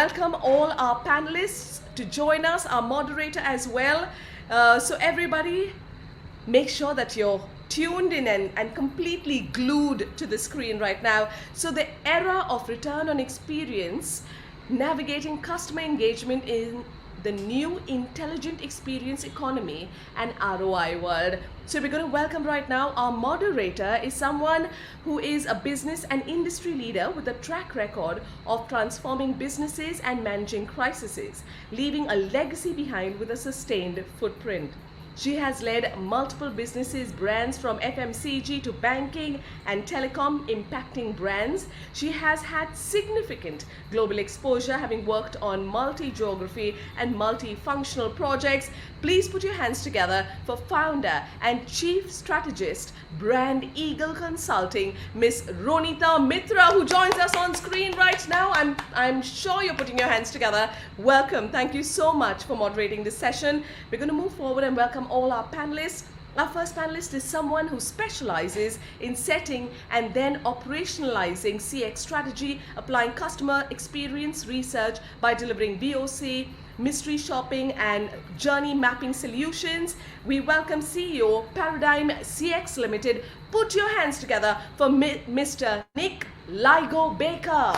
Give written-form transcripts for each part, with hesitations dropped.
welcome all our panelists to join us, our moderator as well. So everybody, make sure that you're tuned in and completely glued to the screen right now. So the era of return on experience, navigating customer engagement in the new intelligent experience economy and ROI world. So we're going to welcome right now our moderator is someone who is a business and industry leader with a track record of transforming businesses and managing crises, leaving a legacy behind with a sustained footprint. She has led multiple businesses, brands from FMCG to banking and telecom, impacting brands. She has had significant global exposure, having worked on multi-geography and multi-functional projects. Please put your hands together for founder and chief strategist, Brand Eagle Consulting, Miss Ronita Mitra, who joins us on screen right now. I'm sure you're putting your hands together. Welcome. Thank you so much for moderating this session. We're going to move forward and welcome all our panelists. Our first panelist is someone who specializes in setting and then operationalizing CX strategy, applying customer experience research by delivering VOC, mystery shopping and journey mapping solutions. We welcome CEO Paradigm CX Limited. Put your hands together for Mr. Nick Lygo-Baker.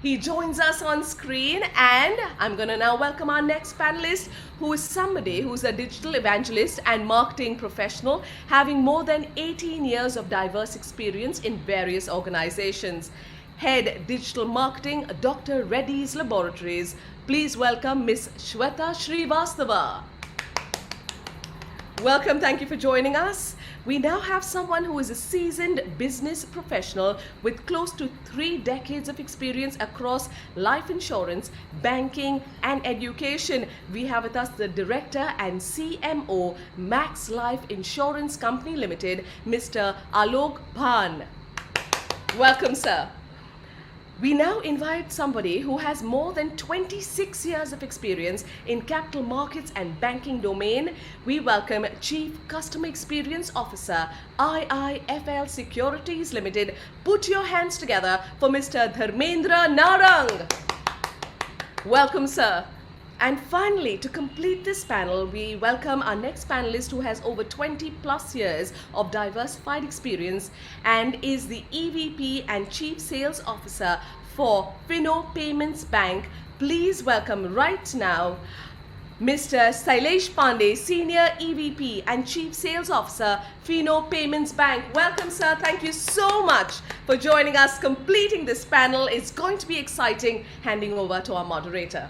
He joins us on screen, and I'm going to now welcome our next panelist, who is somebody who's a digital evangelist and marketing professional, having more than 18 years of diverse experience in various organizations. Head Digital Marketing, Dr. Reddy's Laboratories. Please welcome Miss Shweta Srivastava. Welcome, thank you for joining us. We now have someone who is a seasoned business professional with close to 3 decades of experience across life insurance, banking, and education. We have with us the Director and CMO, Max Life Insurance Company Limited, Mr. Aalok Bhan. Welcome, sir. We now invite somebody who has more than 26 years of experience in capital markets and banking domain. We welcome Chief Customer Experience Officer, IIFL Securities Limited. Put your hands together for Mr. Dharmender Narang. Welcome, sir. And finally, to complete this panel, we welcome our next panelist who has over 20 plus years of diversified experience and is the EVP and Chief Sales Officer for FINO Payments Bank. Please welcome right now Mr. Shailesh Pandey, Senior EVP and Chief Sales Officer, FINO Payments Bank. Welcome, sir. Thank you so much for joining us, completing this panel. It's going to be exciting. Handing over to our moderator.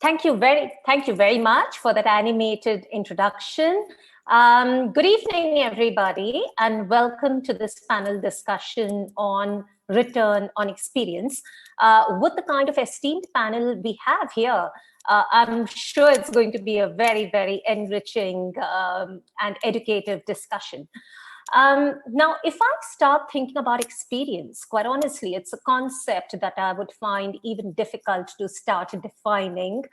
Thank you very much for that animated introduction. Good evening, everybody, and welcome to this panel discussion on return on experience. With the kind of esteemed panel we have here, I'm sure it's going to be a very, very enriching and educative discussion. Now, if I start thinking about experience, quite honestly, it's a concept that I would find even difficult to start defining.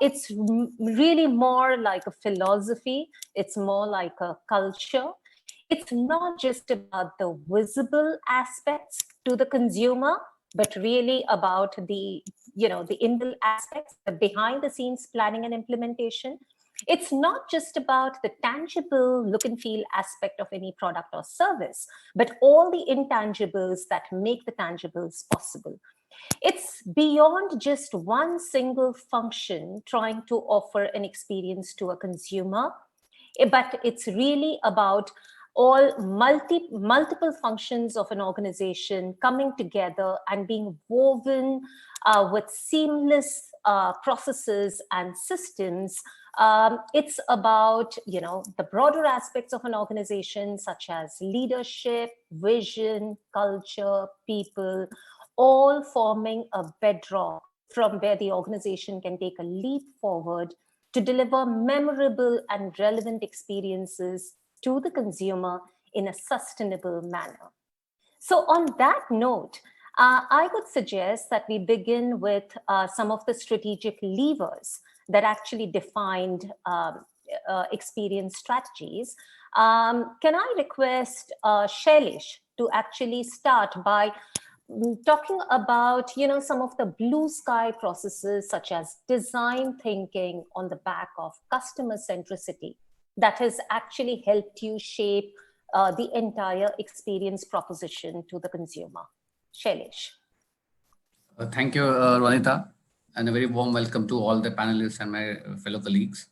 It's really more like a philosophy. It's more like a culture. It's not just about the visible aspects to the consumer, but really about the inbuilt aspects, the behind the scenes planning and implementation. It's not just about the tangible look and feel aspect of any product or service, but all the intangibles that make the tangibles possible. It's beyond just one single function trying to offer an experience to a consumer, but it's really about all multiple functions of an organization coming together and being woven with seamless processes and systems. It's about, the broader aspects of an organization, such as leadership, vision, culture, people, all forming a bedrock from where the organization can take a leap forward to deliver memorable and relevant experiences to the consumer in a sustainable manner. So on that note, I would suggest that we begin with some of the strategic levers that actually defined experience strategies. Can I request Shailesh to actually start by talking about, some of the blue sky processes such as design thinking on the back of customer centricity that has actually helped you shape the entire experience proposition to the consumer. Shailesh. Thank you, Ronita, and a very warm welcome to all the panelists and my fellow colleagues.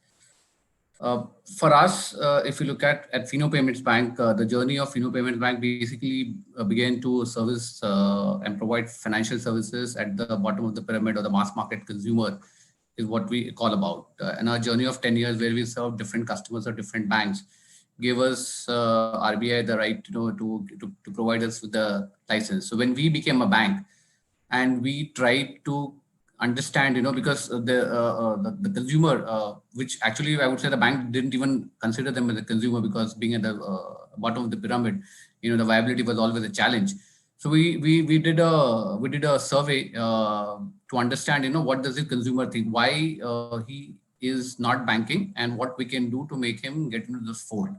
For us, if you look at FINO Payments Bank, the journey of FINO Payments Bank basically began to service and provide financial services at the bottom of the pyramid or the mass market consumer is what we call about. And our journey of 10 years where we serve different customers of different banks gave us RBI the right to provide us with the license. So when we became a bank and we tried to understand, because the consumer, which actually I would say the bank didn't even consider them as a consumer because being at the bottom of the pyramid, the viability was always a challenge. So we did a survey to understand, what does the consumer think, why he is not banking, and what we can do to make him get into this fold.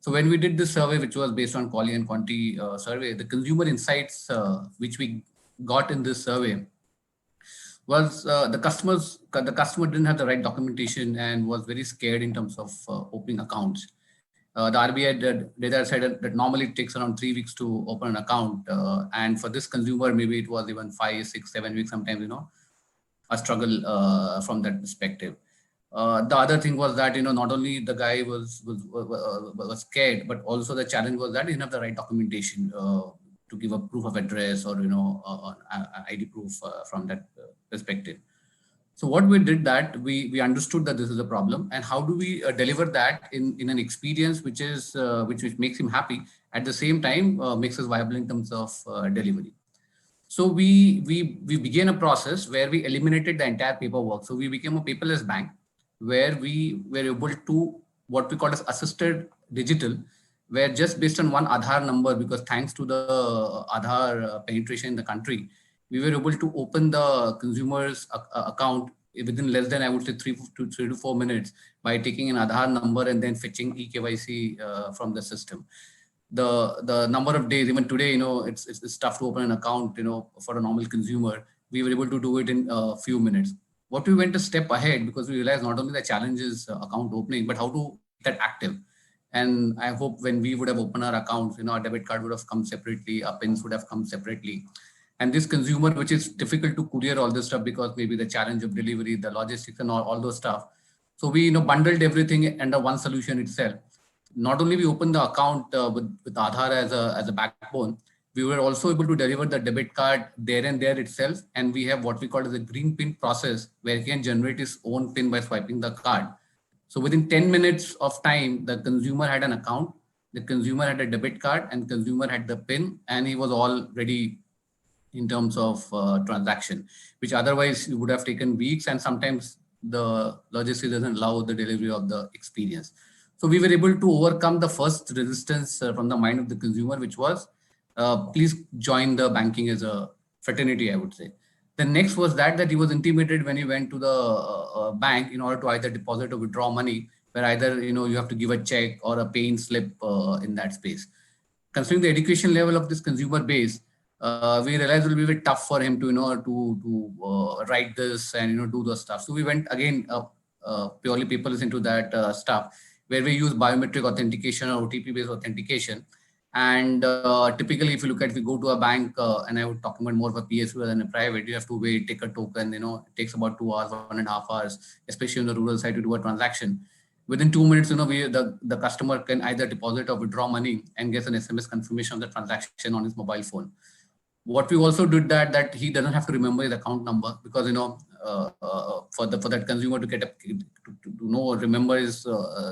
So when we did this survey, which was based on Quali and Quanti survey, the consumer insights which we got in this survey was the customer didn't have the right documentation and was very scared in terms of opening accounts. The RBI data said that normally it takes around 3 weeks to open an account, and for this consumer maybe it was even 5, 6, 7 weeks sometimes. A struggle from that perspective. The other thing was that not only the guy was scared, but also the challenge was that he didn't have the right documentation to give a proof of address or ID proof from that perspective. So what we did that we understood that this is a problem, and how do we deliver that in an experience which is which makes him happy, at the same time makes us viable in terms of delivery. So we began a process where we eliminated the entire paperwork. So we became a paperless bank where we were able to what we call as assisted digital, where just based on one Aadhaar number, because thanks to the Aadhaar penetration in the country, we were able to open the consumer's account within less than, I would say, 3 to 4 minutes by taking an Aadhaar number and then fetching eKYC from the system. The number of days, even today, it's tough to open an account, for a normal consumer. We were able to do it in a few minutes. What we went a step ahead, because we realized not only the challenge is account opening, but how to get that active. And I hope when we would have opened our accounts, our debit card would have come separately, our pins would have come separately. And this consumer, which is difficult to courier all this stuff because maybe the challenge of delivery, the logistics and all those stuff. So we bundled everything under one solution itself. Not only we opened the account with Aadhaar as a backbone, we were also able to deliver the debit card there and there itself. And we have what we call as a green pin process, where he can generate his own pin by swiping the card. So within 10 minutes of time, the consumer had an account, the consumer had a debit card, and consumer had the pin, and he was all ready in terms of transaction, which otherwise would have taken weeks, and sometimes the logistics doesn't allow the delivery of the experience. So we were able to overcome the first resistance from the mind of the consumer, which was, please join the banking as a fraternity, I would say. The next was that he was intimidated when he went to the bank in order to either deposit or withdraw money, where either you have to give a check or a paying slip in that space. Considering the education level of this consumer base, we realized it will be very tough for him to write this and do those stuff. So we went again purely paperless into that stuff, where we use biometric authentication or OTP based authentication. And typically, if you look at, if you go to a bank, and I would talk about more of a PSU than a private, you have to wait, take a token, it takes about 2 hours, 1.5 hours, especially on the rural side to do a transaction. Within 2 minutes, the customer can either deposit or withdraw money and gets an SMS confirmation of the transaction on his mobile phone. What we also did that he doesn't have to remember his account number, because for that consumer to get to know or remember his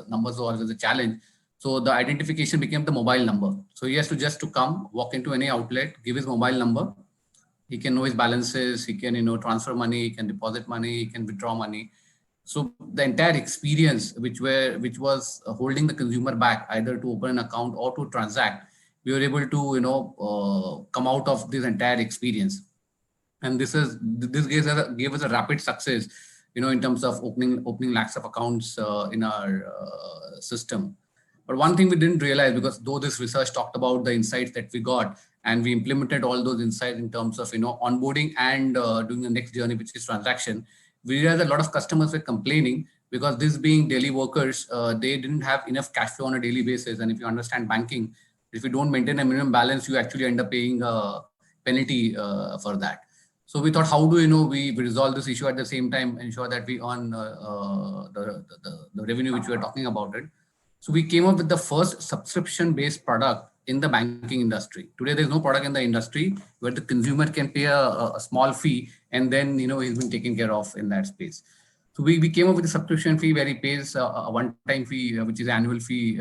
numbers was always a challenge. So the identification became the mobile number. So he has to come, walk into any outlet, give his mobile number. He can know his balances. He can transfer money. He can deposit money. He can withdraw money. So the entire experience, which was holding the consumer back either to open an account or to transact, we were able to come out of this entire experience. And this gave us a rapid success, in terms of opening lakhs of accounts in our system. But one thing we didn't realize, because though this research talked about the insights that we got, and we implemented all those insights in terms of onboarding and doing the next journey, which is transaction. We realized a lot of customers were complaining because this being daily workers, they didn't have enough cash flow on a daily basis. And if you understand banking, if you don't maintain a minimum balance, you actually end up paying a penalty for that. So we thought, how do we resolve this issue at the same time, ensure that we earn the revenue which we are talking about it. So we came up with the first subscription-based product in the banking industry. Today, there's no product in the industry where the consumer can pay a small fee and then he's been taken care of in that space. So we came up with a subscription fee where he pays a one-time fee, which is annual fee,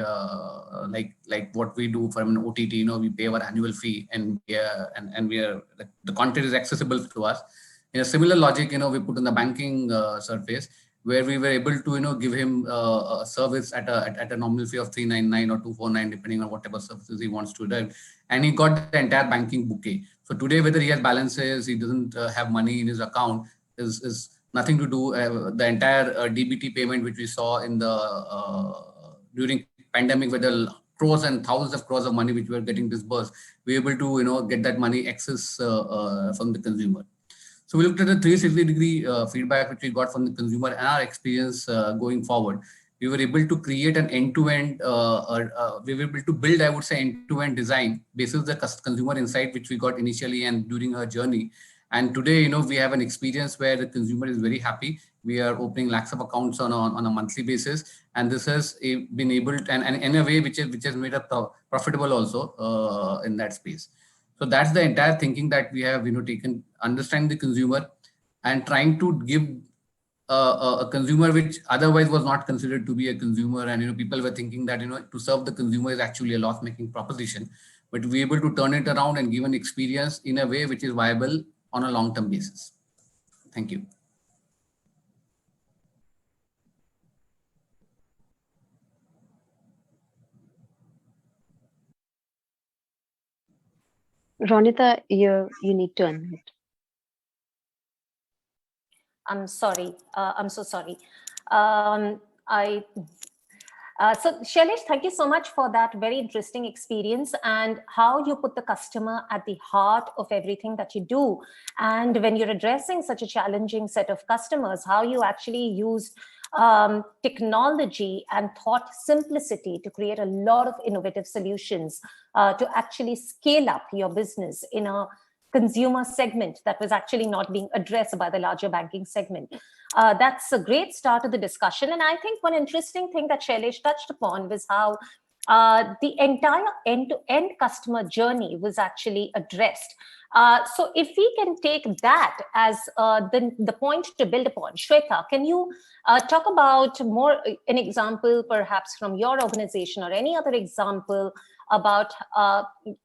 like what we do for an OTT. We pay our annual fee, and we are the content is accessible to us. In a similar logic, we put in the banking surface where we were able to give him a service at a nominal fee of 399 or 249, depending on whatever services he wants to do, and he got the entire banking bouquet. So today, whether he has balances, he doesn't have money in his account, is nothing to do. The entire DBT payment which we saw in the during pandemic, where the crores and thousands of crores of money which we were getting disbursed, we were able to get that money access from the consumer. So we looked at the 360-degree feedback which we got from the consumer and our experience going forward. We were able to create an end-to-end, we were able to build, I would say, end-to-end design based on the consumer insight which we got initially and during our journey. And today, we have an experience where the consumer is very happy. We are opening lakhs of accounts on a monthly basis, and this has been able to, and in a way which has made us profitable also in that space. So that's the entire thinking that we have taken, understanding the consumer and trying to give a consumer which otherwise was not considered to be a consumer, and people were thinking that to serve the consumer is actually a loss-making proposition, but we're able to turn it around and give an experience in a way which is viable on a long-term basis. Thank you. Ronita, you need to unmute. I'm sorry. I'm so sorry. So Shailesh, thank you so much for that very interesting experience and how you put the customer at the heart of everything that you do. And when you're addressing such a challenging set of customers, how you actually use technology and thought simplicity to create a lot of innovative solutions to actually scale up your business in a consumer segment that was actually not being addressed by the larger banking segment. That's a great start of the discussion. And I think one interesting thing that Shailesh touched upon was how the entire end-to-end customer journey was actually addressed. So if we can take that as the point to build upon, Shweta, can you talk about an example perhaps from your organization or any other example about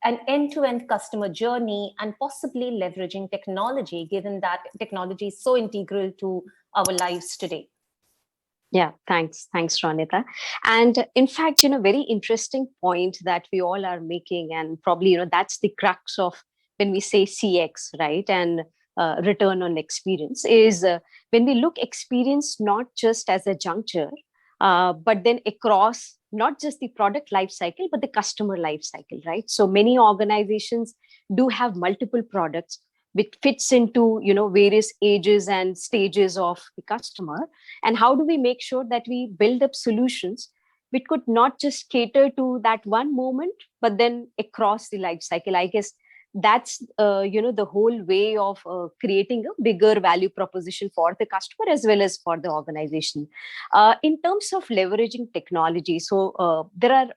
an end-to-end customer journey and possibly leveraging technology, given that technology is so integral to our lives today? Yeah, thanks, Ronita. And in fact, very interesting point that we all are making, and probably, that's the crux of when we say CX, right? And return on experience is when we look experience not just as a juncture, but then across not just the product life cycle, but the customer life cycle, right? So many organizations do have multiple products which fits into various ages and stages of the customer. And how do we make sure that we build up solutions which could not just cater to that one moment, but then across the life cycle? I guess that's the whole way of creating a bigger value proposition for the customer as well as for the organization. In terms of leveraging technology, so there are,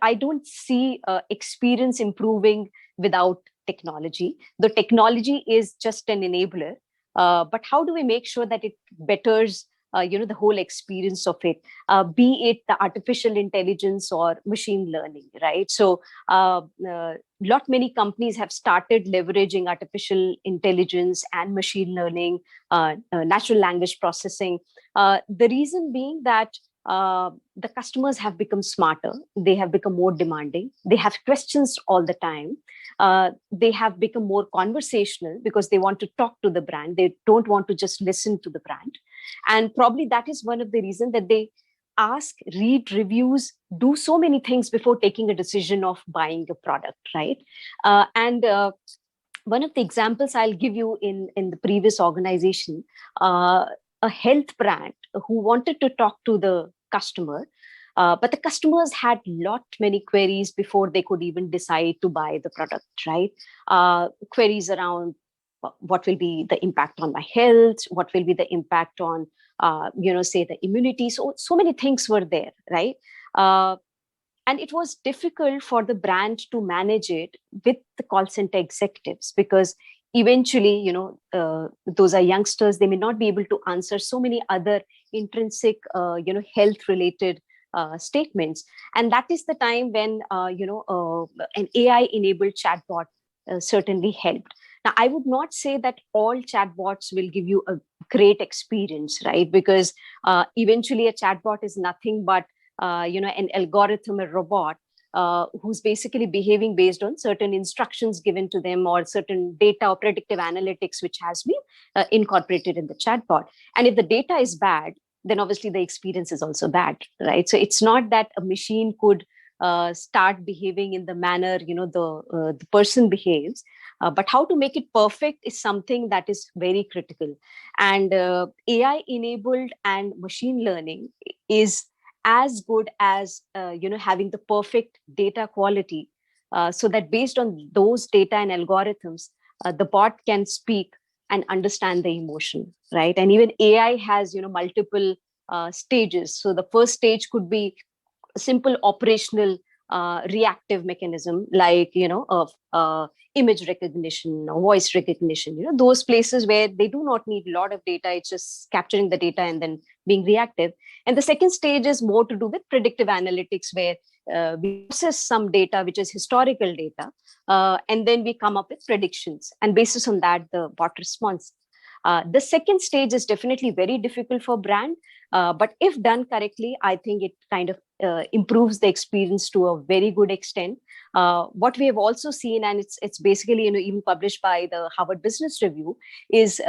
I don't see experience improving without technology. The technology is just an enabler, but how do we make sure that it betters the whole experience of it, be it the artificial intelligence or machine learning, right? So many companies have started leveraging artificial intelligence and machine learning, natural language processing. The reason being that the customers have become smarter, they have become more demanding, they have questions all the time. They have become more conversational because they want to talk to the brand. They don't want to just listen to the brand. And probably that is one of the reasons that they ask, read reviews, do so many things before taking a decision of buying a product, right? And one of the examples I'll give you in the previous organization, a health brand who wanted to talk to the customer, but the customers had lot many queries before they could even decide to buy the product, right? Queries around what will be the impact on my health, what will be the impact on, say the immunity. So many things were there, right? And it was difficult for the brand to manage it with the call center executives, because eventually, those are youngsters. They may not be able to answer so many other intrinsic, health related statements. And that is the time when, an AI enabled chatbot certainly helped. Now, I would not say that all chatbots will give you a great experience, right? Because eventually a chatbot is nothing but an algorithm, a robot, who's basically behaving based on certain instructions given to them, or certain data or predictive analytics which has been incorporated in the chatbot. And if the data is bad, then obviously the experience is also bad, right? So it's not that a machine could start behaving in the manner the person behaves, but how to make it perfect is something that is very critical. And AI enabled and machine learning is as good as having the perfect data quality, so that based on those data and algorithms, the bot can speak and understand the emotion, right? And even AI has multiple stages. So the first stage could be a simple operational reactive mechanism, like of image recognition or voice recognition, those places where they do not need a lot of data. It's just capturing the data and then being reactive. And the second stage is more to do with predictive analytics, where we process some data which is historical data, and then we come up with predictions, and basis on that the bot responds. The second stage is definitely very difficult for brand, but if done correctly, I think it kind of improves the experience to a very good extent. What we have also seen, and it's basically even published by the Harvard Business Review, is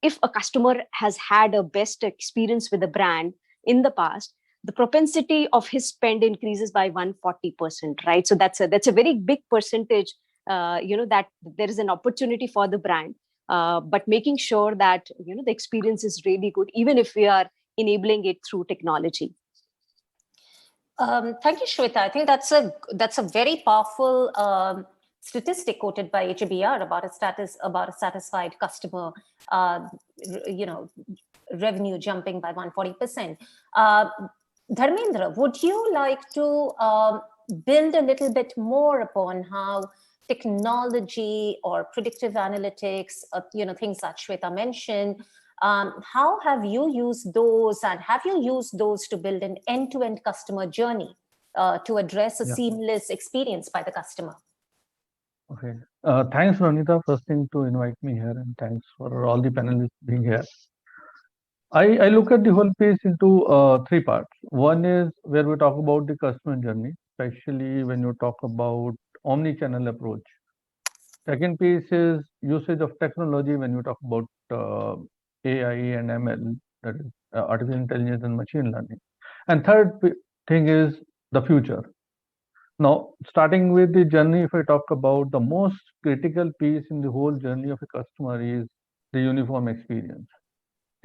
if a customer has had a best experience with a brand in the past, the propensity of his spend increases by 140%, right? So that's a very big percentage. That there is an opportunity for the brand, but making sure that the experience is really good, even if we are enabling it through technology. Thank you, Shweta. I think that's a very powerful statistic quoted by HBR about a satisfied customer, revenue jumping by 140%. Dharmender, would you like to build a little bit more upon how technology or predictive analytics, things that Shweta mentioned, how have you used those, and have you used those to build an end-to-end customer journey to address a seamless experience by the customer? Okay. Thanks, Ronita, first thing to invite me here, and thanks for all the panelists being here. I look at the whole piece into three parts. One is where we talk about the customer journey, especially when you talk about omni-channel approach. Second piece is usage of technology when you talk about AI and ML, that is artificial intelligence and machine learning. And third thing is the future. Now, starting with the journey, if I talk about the most critical piece in the whole journey of a customer is the uniform experience.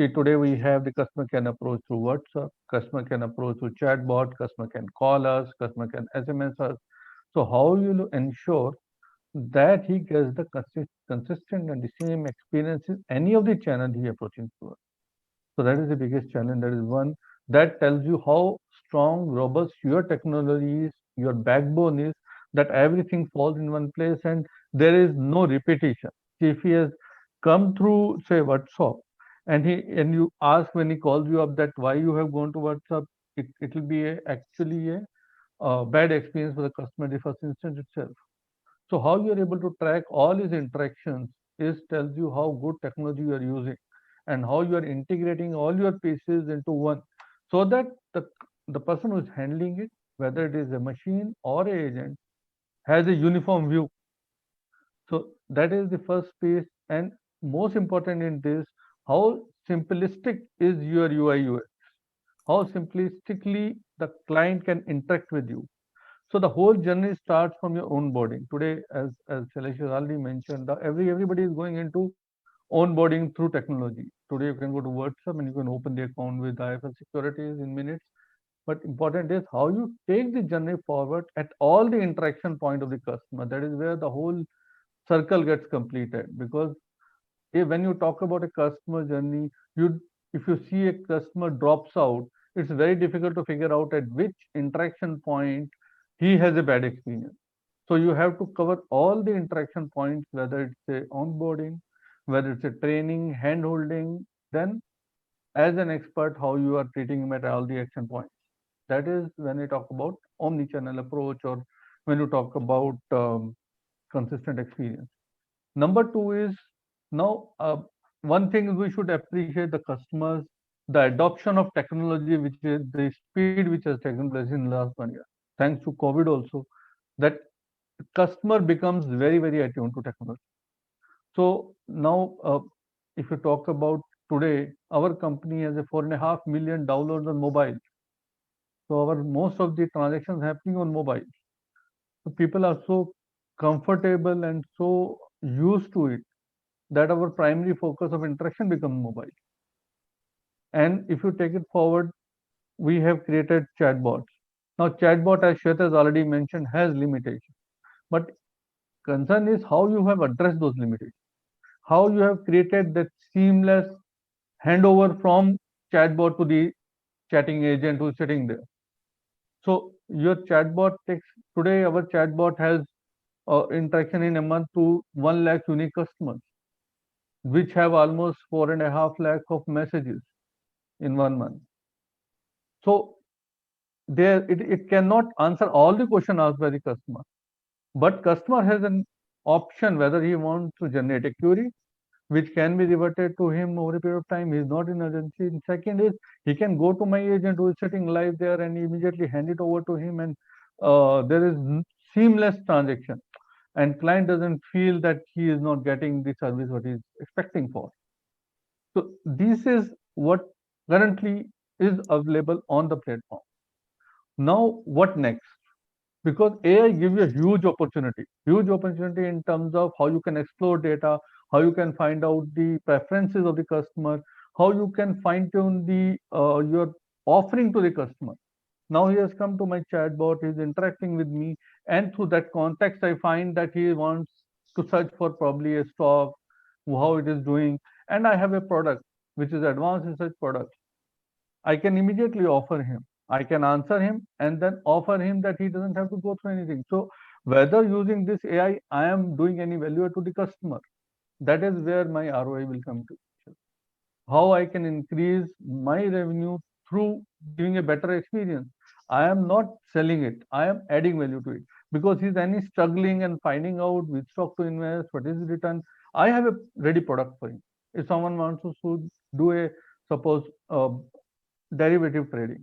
See, today we have the customer can approach through WhatsApp, customer can approach through chatbot, customer can call us, customer can SMS us. So how you ensure that he gets the consistent and the same experience in any of the channel he approaching through? So that is the biggest challenge. That is one that tells you how strong, robust your technology is, your backbone is, that everything falls in one place and there is no repetition. See, if he has come through, say, WhatsApp, and you ask when he calls you up that why you have gone to WhatsApp, it will be actually a bad experience for the customer in the first instance itself. So how you are able to track all his interactions tells you how good technology you are using and how you are integrating all your pieces into one, so that the person who is handling it, whether it is a machine or an agent, has a uniform view. So that is the first piece, and most important in this, how simplistic is your UI UX. how simplistically the client can interact with you. So the whole journey starts from your onboarding. Today, as Shailesh has already mentioned, everybody is going into onboarding through technology. Today, you can go to WhatsApp and you can open the account with IIFL Securities in minutes. But important is how you take the journey forward at all the interaction point of the customer. That is where the whole circle gets completed. Because when you talk about a customer journey, you if you see a customer drops out, it's very difficult to figure out at which interaction point he has a bad experience. So you have to cover all the interaction points, whether it's a onboarding, whether it's a training, hand holding, then as an expert, how you are treating him at all the action points. That is when we talk about omni-channel approach, or when you talk about consistent experience. Number two is now one thing we should appreciate the customers, the adoption of technology, which is the speed which has taken place in the last 1 year. Thanks to COVID also, that customer becomes very, very attuned to technology. So now, if you talk about today, our company has a 4.5 million downloads on mobile. So our most of the transactions happening on mobile. So people are so comfortable and so used to it that our primary focus of interaction becomes mobile. And if you take it forward, we have created chatbots. Now, chatbot, as Shweta has already mentioned, has limitations. But concern is how you have addressed those limitations, how you have created that seamless handover from chatbot to the chatting agent who's sitting there. So your chatbot takes today. Our chatbot has interaction in a month to 1 lakh unique customers, which have almost 4.5 lakh of messages in 1 month. So there it cannot answer all the question asked by the customer, but customer has an option whether he wants to generate a query which can be reverted to him over a period of time. He is not in urgency. And second is he can go to my agent who is sitting live there and immediately hand it over to him, and there is seamless transaction, and client doesn't feel that he is not getting the service what he is expecting for. So this is what currently is available on the platform. Now what next? Because AI gives you a huge opportunity in terms of how you can explore data, how you can find out the preferences of the customer, how you can fine tune the your offering to the customer. Now he has come to my chatbot, he is interacting with me, and through that context, I find that he wants to search for probably a stock, how it is doing, and I have a product which is advanced research product. I can immediately offer him. I can answer him and then offer him that he doesn't have to go through anything. So whether using this AI, I am doing any value to the customer. That is where my ROI will come to. How I can increase my revenue through giving a better experience. I am not selling it. I am adding value to it. Because he's any struggling and finding out which stock to invest, what is the return, I have a ready product for him. If someone wants to do a suppose derivative trading,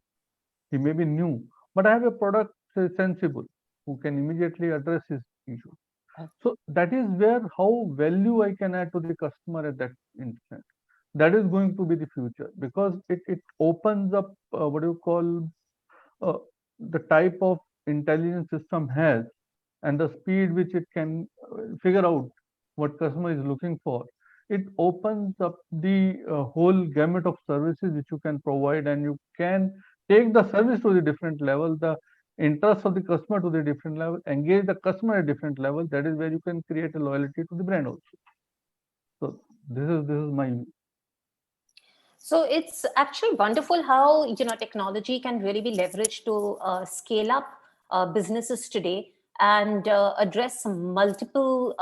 he may be new, but I have a product sensible who can immediately address his issue. So that is where how value I can add to the customer at that instant. That is going to be the future, because it opens up what you call uh, the type of intelligence system has, and the speed which it can figure out what customer is looking for. It opens up the whole gamut of services which you can provide, and you can take the service to the different level, the interest of the customer to the different level, engage the customer at different level. That is where you can create a loyalty to the brand also. So this is my view. So it's actually wonderful how technology can really be leveraged to scale up businesses today and address multiple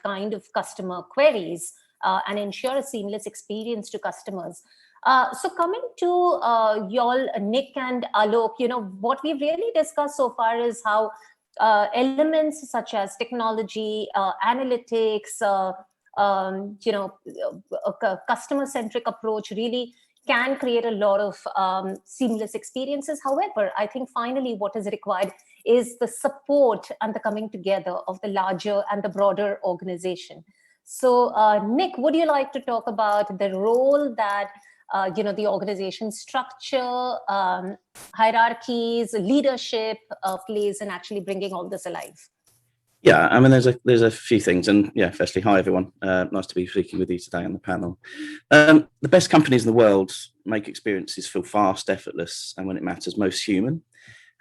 kind of customer queries and ensure a seamless experience to customers. So coming to y'all, Nick and Aalok, what we've really discussed so far is how elements such as technology, analytics, a customer-centric approach really can create a lot of seamless experiences. However, I think finally what is required is the support and the coming together of the larger and the broader organization. So Nick, would you like to talk about the role that the organization structure, hierarchies, leadership plays in actually bringing all this alive? Yeah, I mean, there's a few things, and yeah, firstly, hi everyone. Nice to be speaking with you today on the panel. The best companies in the world make experiences feel fast, effortless, and when it matters, most human.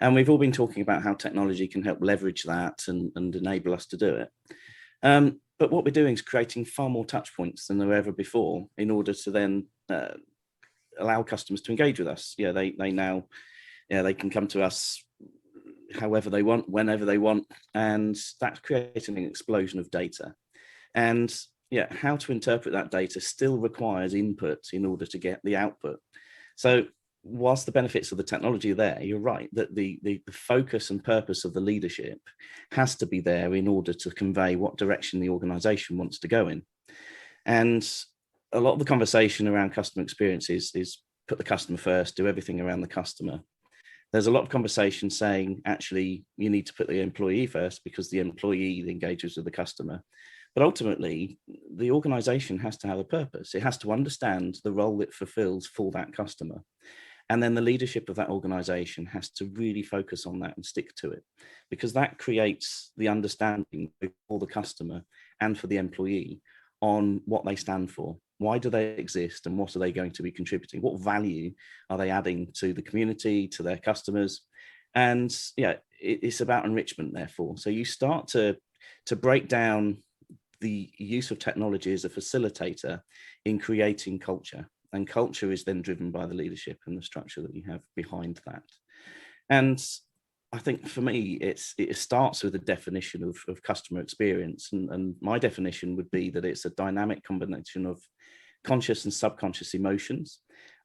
And we've all been talking about how technology can help leverage that and enable us to do it. But what we're doing is creating far more touch points than there were ever before in order to then allow customers to engage with us. Yeah, they now, they can come to us however they want, whenever they want, and that's creating an explosion of data. And yeah, how to interpret that data still requires input in order to get the output. So whilst the benefits of the technology are there, you're right that the focus and purpose of the leadership has to be there in order to convey what direction the organization wants to go in. And a lot of the conversation around customer experiences is put the customer first, do everything around the customer. There's a lot of conversation saying, actually, you need to put the employee first because the employee engages with the customer. But ultimately, the organization has to have a purpose. It has to understand the role it fulfills for that customer. And then the leadership of that organization has to really focus on that and stick to it, because that creates the understanding for the customer and for the employee on what they stand for. Why do they exist and what are they going to be contributing? What value are they adding to the community, to their customers? And yeah, it's about enrichment, therefore. So you start to break down the use of technology as a facilitator in creating culture. And culture is then driven by the leadership and the structure that you have behind that. And I think for me, it starts with a definition of customer experience. And my definition would be that it's a dynamic combination of conscious and subconscious emotions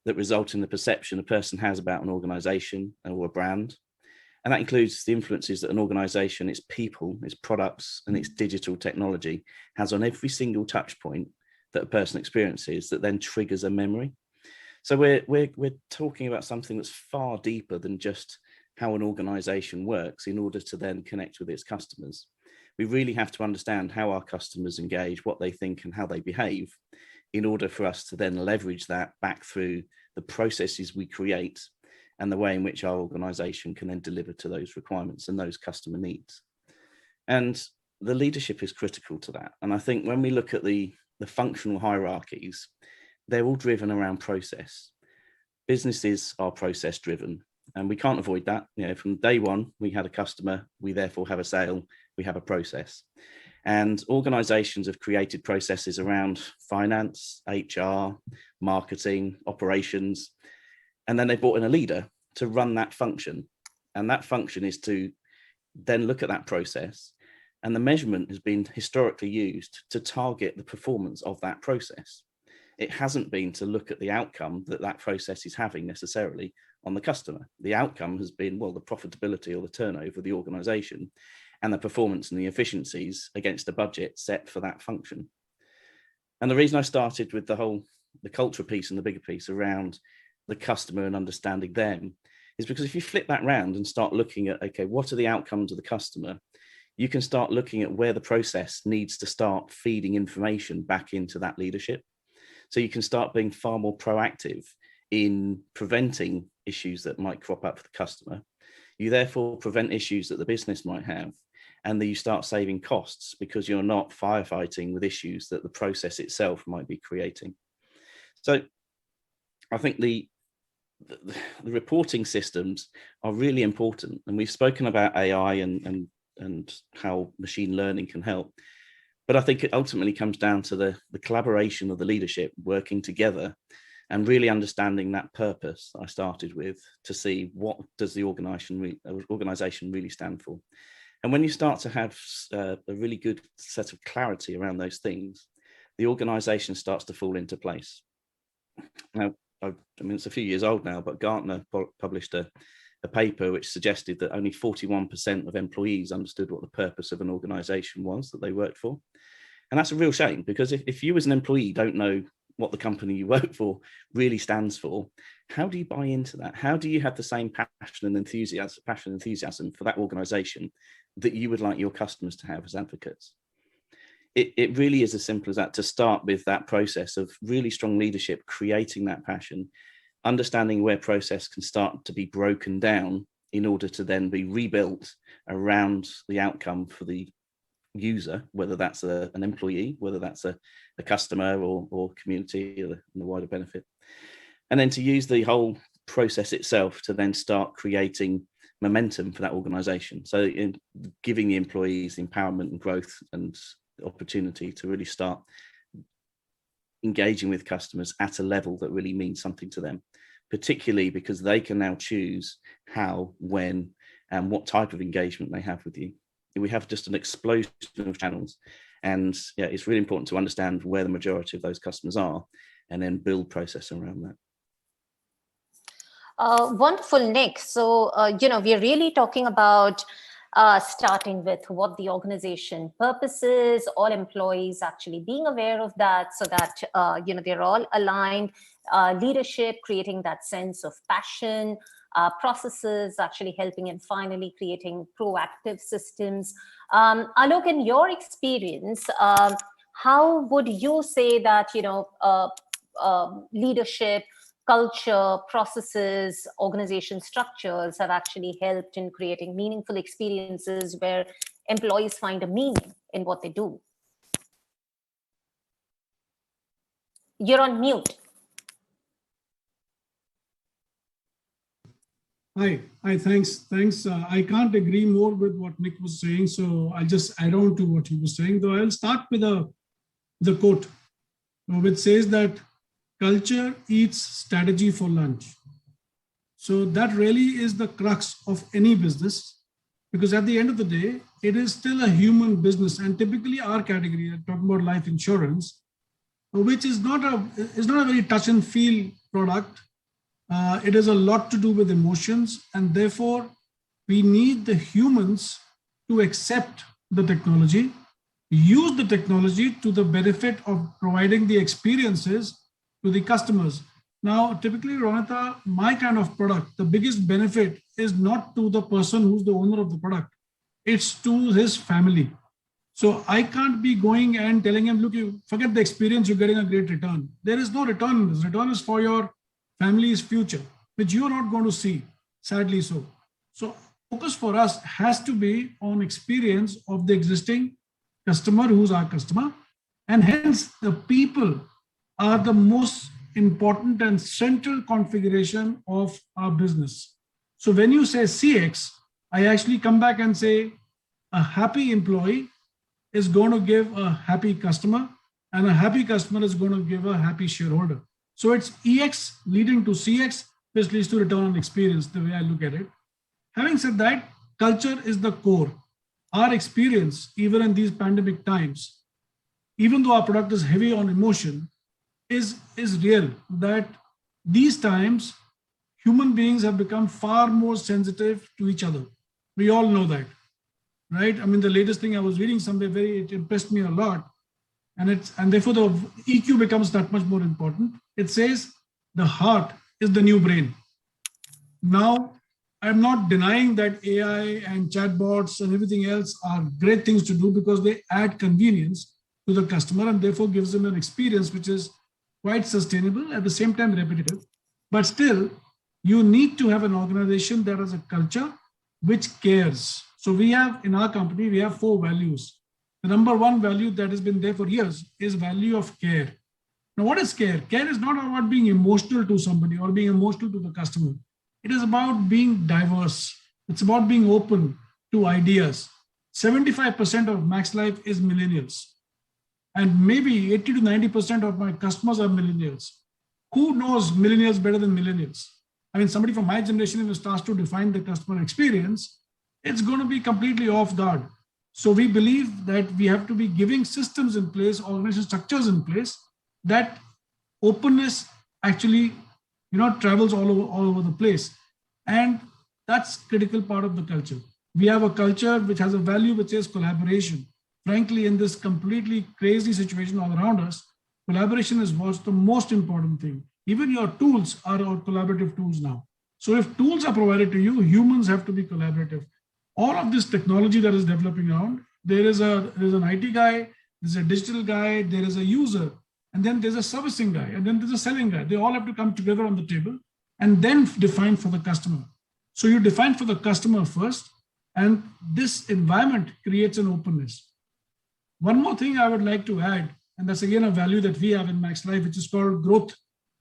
that result in the perception a person has about an organization or a brand. And that includes the influences that an organization, its people, its products, and its digital technology has on every single touch point that a person experiences that then triggers a memory. So we're talking about something that's far deeper than just how an organization works in order to then connect with its customers. We really have to understand how our customers engage, what they think and how they behave in order for us to then leverage that back through the processes we create and the way in which our organization can then deliver to those requirements and those customer needs. And the leadership is critical to that. And I think when we look at the functional hierarchies, they're all driven around process. Businesses are process driven, and we can't avoid that. From day one, we had a customer, we therefore have a sale, we have a process. And organizations have created processes around finance, HR, marketing, operations, and then they brought in a leader to run that function. And that function is to then look at that process. And the measurement has been historically used to target the performance of that process. It hasn't been to look at the outcome that process is having necessarily on the customer. The outcome has been, well, the profitability or the turnover of the organization and the performance and the efficiencies against the budget set for that function. And the reason I started with the culture piece and the bigger piece around the customer and understanding them is because if you flip that round and start looking at, okay, what are the outcomes of the customer? You can start looking at where the process needs to start feeding information back into that leadership. So you can start being far more proactive in preventing issues that might crop up for the customer. You therefore prevent issues that the business might have, and then you start saving costs because you're not firefighting with issues that the process itself might be creating. So I think the reporting systems are really important, and we've spoken about AI and how machine learning can help. But I think it ultimately comes down to the collaboration of the leadership working together and really understanding that purpose I started with to see what does the organization really stand for. And when you start to have a really good set of clarity around those things, the organization starts to fall into place. Now, I mean, it's a few years old now, but Gartner published a paper which suggested that only 41% of employees understood what the purpose of an organization was that they worked for. And that's a real shame, because if you as an employee don't know what the company you work for really stands for, how do you buy into that? How do you have the same passion and enthusiasm for that organization that you would like your customers to have as advocates? it really is as simple as that, to start with that process of really strong leadership, creating that passion, understanding where process can start to be broken down in order to then be rebuilt around the outcome for the user, whether that's an employee, whether that's a customer or community, or the wider benefit. And then to use the whole process itself to then start creating momentum for that organization. So in giving the employees empowerment and growth and opportunity to really start engaging with customers at a level that really means something to them, particularly because they can now choose how, when, and what type of engagement they have with you. We have just an explosion of channels, and yeah, it's really important to understand where the majority of those customers are and then build process around that. Wonderful, Nick. So, we're really talking about starting with what the organization purpose is, all employees actually being aware of that so that, they're all aligned, leadership, creating that sense of passion, processes actually helping and finally creating proactive systems. Aalok, in your experience, how would you say that, leadership, culture, processes, organization structures have actually helped in creating meaningful experiences where employees find a meaning in what they do? You're on mute. Hi, thanks. I can't agree more with what Nick was saying, so I'll just add on to what he was saying, though I'll start with the quote, which says that culture eats strategy for lunch. So that really is the crux of any business, because at the end of the day, it is still a human business. And typically our category, I'm talking about life insurance, which is not a very touch and feel product. It is a lot to do with emotions, and therefore we need the humans to accept the technology, use the technology to the benefit of providing the experiences to the customers. Now, typically, Ronita, my kind of product, the biggest benefit is not to the person who's the owner of the product, it's to his family. So I can't be going and telling him, look, you forget the experience, you're getting a great return. There is no return in this. Return is for your family's future, which you're not going to see, sadly so. So focus for us has to be on experience of the existing customer who's our customer. And hence the people are the most important and central configuration of our business. So when you say CX, I actually come back and say a happy employee is going to give a happy customer, and a happy customer is going to give a happy shareholder. So it's EX leading to CX, which leads to return on experience, the way I look at it. Having said that, culture is the core. Our experience, even in these pandemic times, even though our product is heavy on emotion, is real, that these times, human beings have become far more sensitive to each other. We all know that, right? I mean, the latest thing I was reading somewhere, it impressed me a lot. And therefore the EQ becomes that much more important. It says the heart is the new brain. Now, I'm not denying that AI and chatbots and everything else are great things to do because they add convenience to the customer and therefore gives them an experience which is quite sustainable, at the same time repetitive. But still, you need to have an organization that has a culture which cares. So we have, in our company, we have 4 values. The number one value that has been there for years is value of care. Now, what is care? Care is not about being emotional to somebody or being emotional to the customer. It is about being diverse. It's about being open to ideas. 75% of Max Life is millennials. And maybe 80 to 90% of my customers are millennials. Who knows millennials better than millennials? I mean, somebody from my generation, if it starts to define the customer experience, it's going to be completely off guard. So we believe that we have to be giving systems in place, organization structures in place, that openness actually, travels all over the place. And that's critical part of the culture. We have a culture which has a value which is collaboration. Frankly, in this completely crazy situation all around us, collaboration is what's the most important thing. Even your tools are our collaborative tools now. So if tools are provided to you, humans have to be collaborative. All of this technology that is developing around, there's an IT guy, there's a digital guy, there is a user, and then there's a servicing guy, and then there's a selling guy. They all have to come together on the table and then define for the customer. So you define for the customer first, and this environment creates an openness. One more thing I would like to add, and that's again a value that we have in Max Life, which is called growth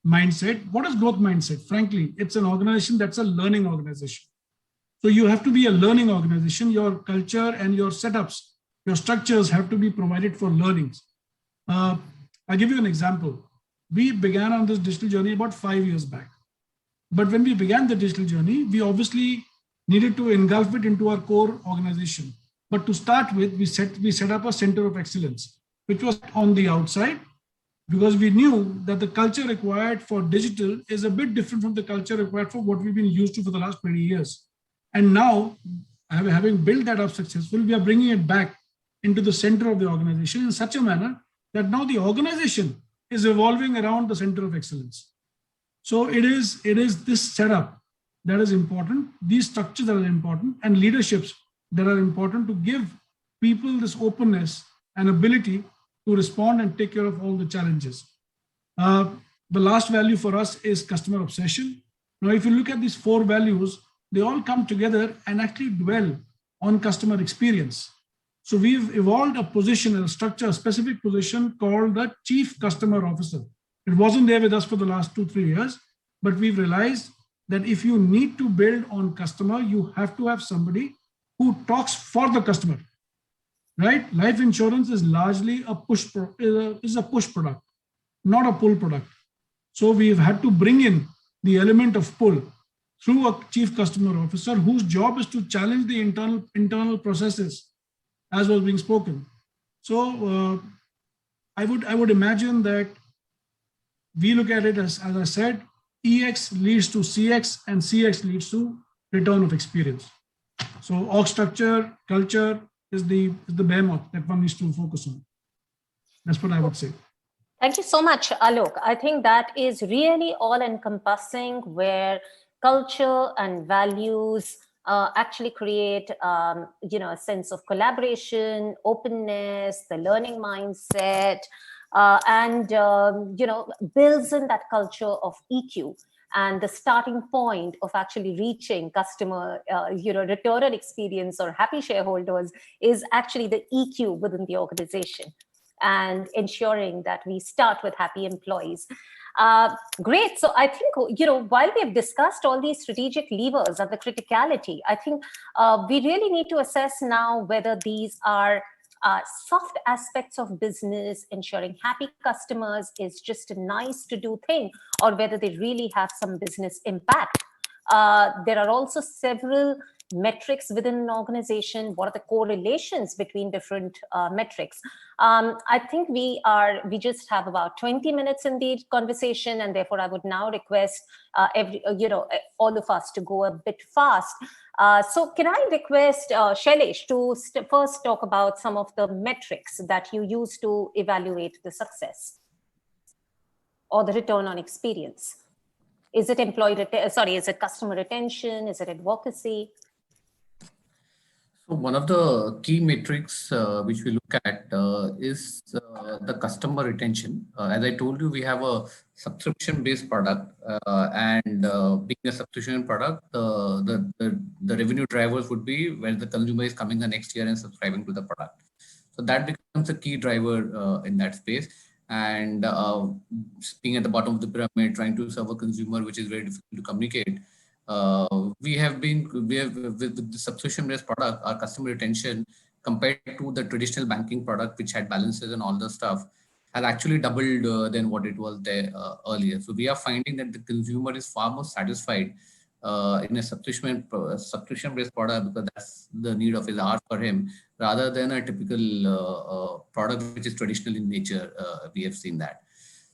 mindset. What is growth mindset? Frankly, it's an organization that's a learning organization. So you have to be a learning organization. Your culture and your setups, your structures have to be provided for learnings. I'll give you an example. We began on this digital journey about 5 years back. But when we began the digital journey, we obviously needed to engulf it into our core organization. But to start with, we set up a center of excellence, which was on the outside, because we knew that the culture required for digital is a bit different from the culture required for what we've been used to for the last 20 years. And now, having built that up successfully, we are bringing it back into the center of the organization in such a manner that now the organization is evolving around the center of excellence. So it is this setup that is important, these structures that are important, and leaderships that are important to give people this openness and ability to respond and take care of all the challenges. The last value for us is customer obsession. Now, if you look at these 4 values, they all come together and actually dwell on customer experience. So we've evolved a position, a structure, a specific position called the Chief Customer Officer. It wasn't there with us for the last 2-3 years, but we've realized that if you need to build on customer, you have to have somebody who talks for the customer, right? Life insurance is largely a push product, not a pull product. So we've had to bring in the element of pull through a Chief Customer Officer whose job is to challenge the internal processes as was being spoken. So I would imagine that we look at it as I said, EX leads to CX and CX leads to return of experience. So org structure, culture is the behemoth that one needs to focus on. That's what I would say. Thank you so much, Aalok. I think that is really all encompassing, where culture and values actually create, a sense of collaboration, openness, the learning mindset, and builds in that culture of EQ. And the starting point of actually reaching customer, return on experience or happy shareholders is actually the EQ within the organization, and ensuring that we start with happy employees. Great. So I think, while we have discussed all these strategic levers and the criticality, I think we really need to assess now whether these are soft aspects of business. Ensuring happy customers is just a nice to do thing, or whether they really have some business impact. There are also several metrics within an organization. What are the correlations between different metrics? I think we just have about 20 minutes in the conversation, and therefore I would now request all of us to go a bit fast. So can I request Shailesh to first talk about some of the metrics that you use to evaluate the success or the return on experience? Is it is it customer retention? Is it advocacy? So one of the key metrics which we look at is the customer retention. As I told you, we have a subscription-based product, and being a subscription product, the revenue drivers would be when the consumer is coming the next year and subscribing to the product. So that becomes a key driver in that space. And being at the bottom of the pyramid, trying to serve a consumer, which is very difficult to communicate. We have with the subscription-based product, our customer retention compared to the traditional banking product, which had balances and all the stuff, has actually doubled than what it was there earlier. So we are finding that the consumer is far more satisfied in a subscription-based product, because that's the need of his hour for him, rather than a typical product which is traditional in nature. We have seen that.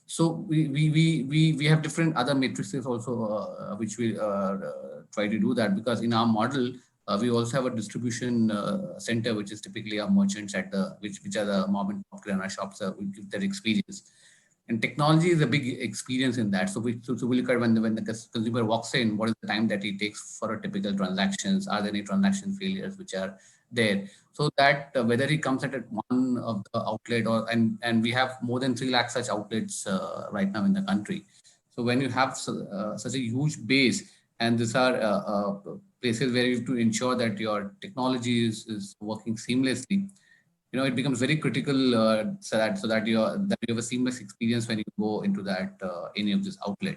So we have different other matrices also, which we try to do that, because in our model, we also have a distribution center, which is typically our merchants at which are the mom and pop kirana shops, we give their experience. And technology is a big experience in that. So we look at when the consumer walks in, what is the time that it takes for a typical transactions? Are there any transaction failures which are there? So that whether he comes at one of the outlet and we have more than 3 lakh such outlets right now in the country. So when you have such a huge base, and these are places where you have to ensure that your technology is working seamlessly, it becomes very critical so that you have a seamless experience when you go into that any of this outlet.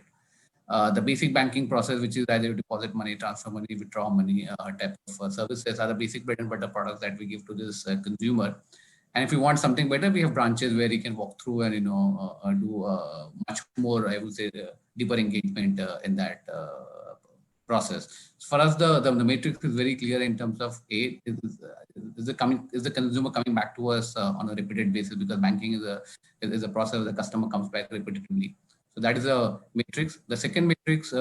The basic banking process, which is either deposit money, transfer money, withdraw money type of services, are the basic bread and butter products that we give to this consumer. And if you want something better, we have branches where you can walk through and do much more, I would say, deeper engagement in that process. For us, the matrix is very clear in terms of is the consumer coming back to us on a repeated basis, because banking is a process where the customer comes back repetitively. So that is a matrix. The second matrix,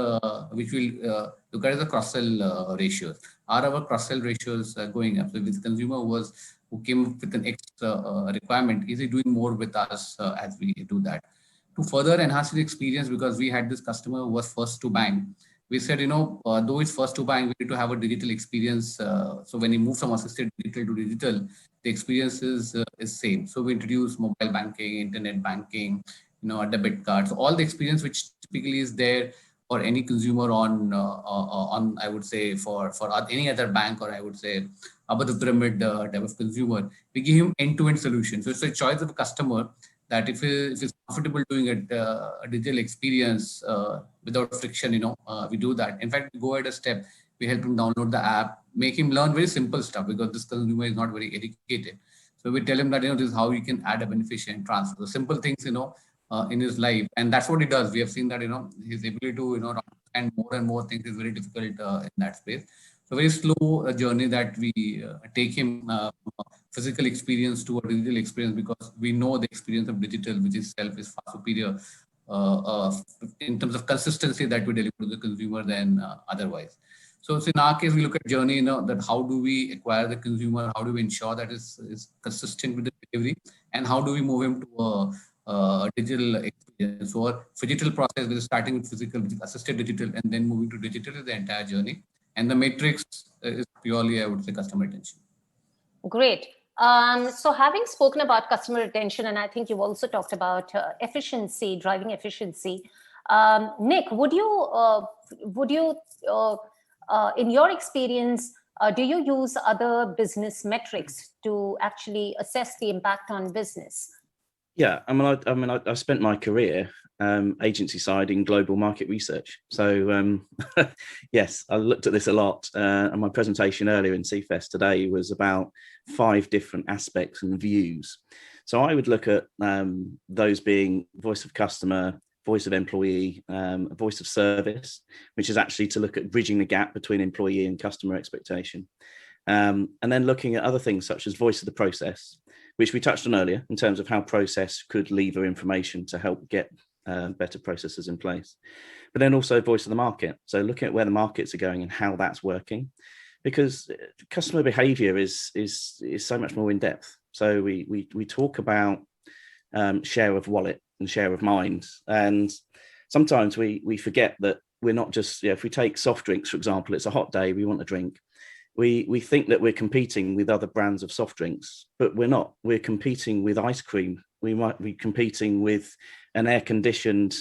which we'll look at, is the cross-sell ratios. Are our cross-sell ratios going up? So if the consumer who came with an extra requirement, is he doing more with us as we do that? To further enhance the experience, because we had this customer who was first to bank, we said, though it's first to bank, we need to have a digital experience. So when he moves from assisted digital to digital, the experience is same. So we introduced mobile banking, internet banking, a debit card. So all the experience which typically is there for any consumer on I would say for any other bank, or I would say above the pyramid type of consumer, we give him end-to-end solution. So it's a choice of a customer that if he's comfortable doing a digital experience without friction, we do that. In fact, we go at a step. We help him download the app, make him learn very simple stuff, because this consumer is not very educated. So we tell him that, this is how you can add a beneficiary transfer. So simple things, in his life. And that's what he does. We have seen that, his ability to, understand more and more things is very difficult in that space. So very slow journey that we take him physical experience to a digital experience, because we know the experience of digital, which itself is far superior in terms of consistency that we deliver to the consumer than otherwise. So in our case, we look at journey, that how do we acquire the consumer, how do we ensure that is consistent with the delivery, and how do we move him to a digital experience, or digital process, which is starting with physical, which is assisted digital, and then moving to digital is the entire journey. And the matrix is purely, I would say, customer retention. Great. So having spoken about customer retention, and I think you've also talked about efficiency, driving efficiency. Nick, would you in your experience, do you use other business metrics to actually assess the impact on business? Yeah, I spent my career agency side in global market research. So yes, I looked at this a lot. And my presentation earlier in CFEST today was about 5 different aspects and views. So I would look at those being voice of customer, voice of employee, voice of service, which is actually to look at bridging the gap between employee and customer expectation. And then looking at other things such as voice of the process, which we touched on earlier in terms of how process could lever information to help get better processes in place. But then also voice of the market. So looking at where the markets are going and how that's working, because customer behavior is so much more in depth. So we talk about share of wallet and share of mind. And sometimes we forget that we're not just, if we take soft drinks, for example, it's a hot day, we want a drink. We think that we're competing with other brands of soft drinks, but we're not. We're competing with ice cream. We might be competing with an air-conditioned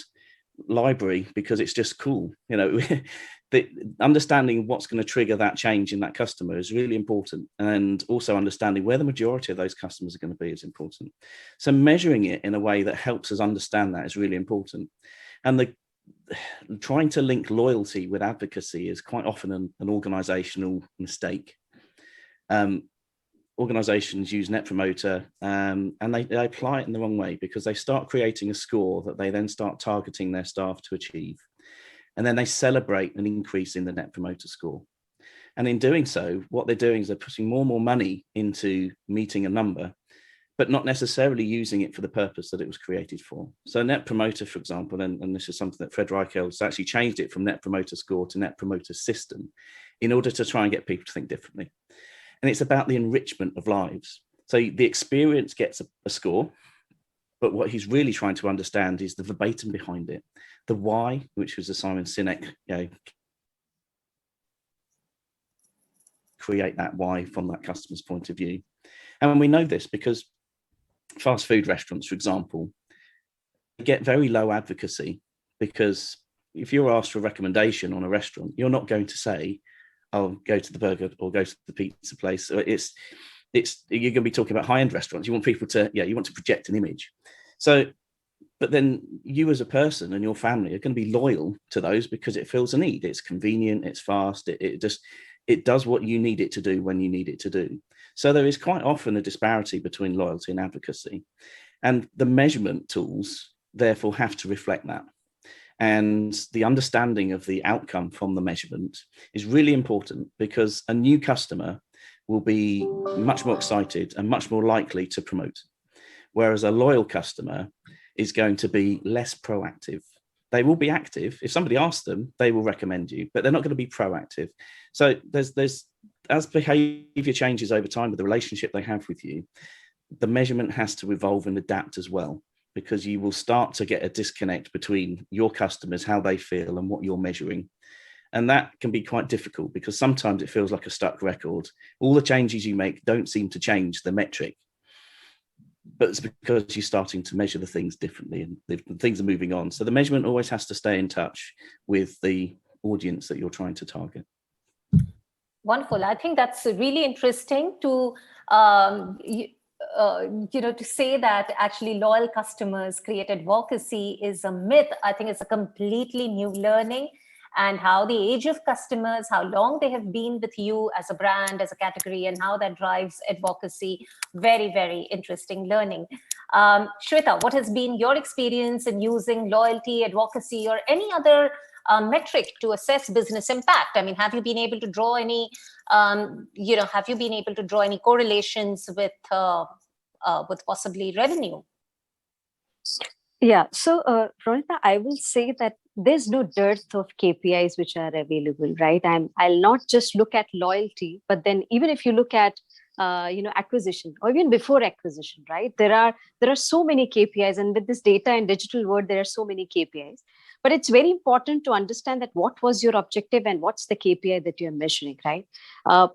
library because it's just cool. The understanding what's going to trigger that change in that customer is really important. And also understanding where the majority of those customers are going to be is important. So measuring it in a way that helps us understand that is really important. And trying to link loyalty with advocacy is quite often an organizational mistake. Organizations use Net Promoter and they apply it in the wrong way, because they start creating a score that they then start targeting their staff to achieve. And then they celebrate an increase in the Net Promoter score. And in doing so, what they're doing is they're putting more and more money into meeting a number, but not necessarily using it for the purpose that it was created for. So Net Promoter, for example, and this is something that Fred Reichel has actually changed it from Net Promoter score to Net Promoter system in order to try and get people to think differently. And it's about the enrichment of lives. So the experience gets a score, But what he's really trying to understand is the verbatim behind it, the why, which was the Simon Sinek, create that why from that customer's point of view. And we know this because fast food restaurants, for example, get very low advocacy, because if you're asked for a recommendation on a restaurant, you're not going to say, "I'll go to the burger or go to the pizza place." So you're going to be talking about high-end restaurants. You want people to, you want to project an image. So, but then you as a person and your family are going to be loyal to those because it fills a need. It's convenient, it's fast, it does what you need it to do when you need it to do. So there is quite often a disparity between loyalty and advocacy. And the measurement tools therefore have to reflect that. And the understanding of the outcome from the measurement is really important, because a new customer will be much more excited and much more likely to promote, whereas a loyal customer is going to be less proactive. They will be active. If somebody asks them, they will recommend you, but they're not going to be proactive. So there's as behavior changes over time with the relationship they have with you, the measurement has to evolve and adapt as well, because you will start to get a disconnect between your customers, how they feel, and what you're measuring. And that can be quite difficult, because sometimes it feels like a stuck record. All the changes you make don't seem to change the metric, but it's because you're starting to measure the things differently and things are moving on. So the measurement always has to stay in touch with the audience that you're trying to target. Wonderful. I think that's really interesting to to say that actually loyal customers create advocacy is a myth. I think it's a completely new learning, and how the age of customers, how long they have been with you as a brand, as a category, and how that drives advocacy. Very, very interesting learning. Shweta, what has been your experience in using loyalty, advocacy, or any other metric to assess business impact? I mean, have you been able to draw any, have you been able to draw any correlations with possibly revenue? Yeah, so Ronita, I will say that there's no dearth of KPIs which are available, right? I'll not just look at loyalty, but then even if you look at acquisition, or even before acquisition, right? There are so many KPIs, and with this data and digital world, there are so many KPIs. But it's very important to understand that what was your objective and what's the KPI that you're measuring, right?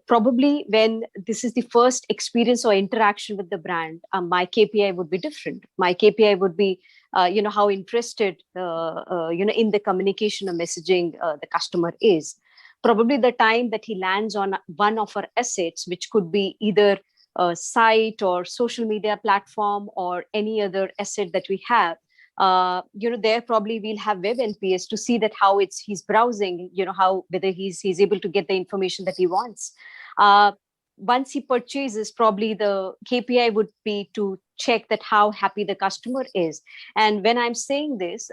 Probably when this is the first experience or interaction with the brand, my KPI would be different. My KPI would be, how interested, in the communication or messaging the customer is. Probably the time that he lands on one of our assets, which could be either a site or social media platform or any other asset that we have. There probably we'll have web NPS to see that how he's browsing, whether he's able to get the information that he wants. Once he purchases, probably the KPI would be to check that how happy the customer is. And when I'm saying this,